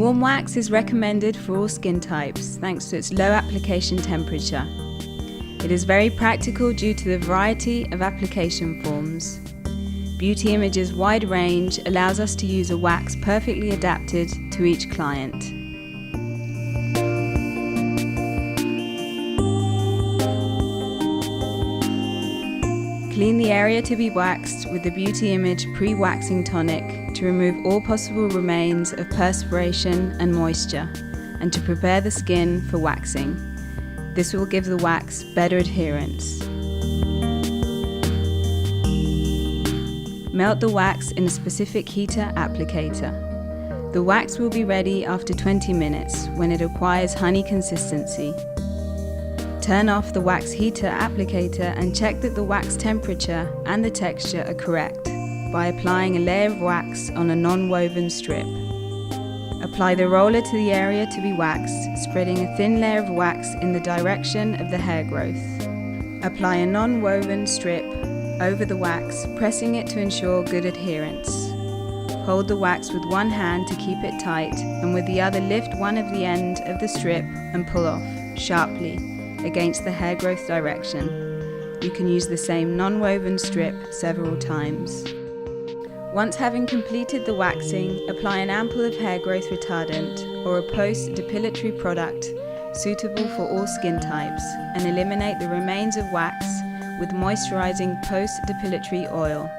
Warm wax is recommended for all skin types thanks to its low application temperature. It is very practical due to the variety of application forms. Beauty Image's wide range allows us to use a wax perfectly adapted to each client. Clean the area to be waxed with the Beauty Image pre-waxing tonic to remove all possible remains of perspiration and moisture and to prepare the skin for waxing. This will give the wax better adherence. Melt the wax in a specific heater applicator. The wax will be ready after 20 minutes when it acquires honey consistency. Turn off the wax heater applicator and check that the wax temperature and the texture are correct by applying a layer of wax on a non-woven strip. Apply the roller to the area to be waxed, spreading a thin layer of wax in the direction of the hair growth. Apply a non-woven strip over the wax, pressing it to ensure good adherence. Hold the wax with one hand to keep it tight, and with the other lift one of the end of the strip and pull off, sharply, against the hair growth direction. You can use the same non-woven strip several times. Once having completed the waxing, apply an ampoule of hair growth retardant or a post-depilatory product suitable for all skin types and eliminate the remains of wax with moisturizing post-depilatory oil.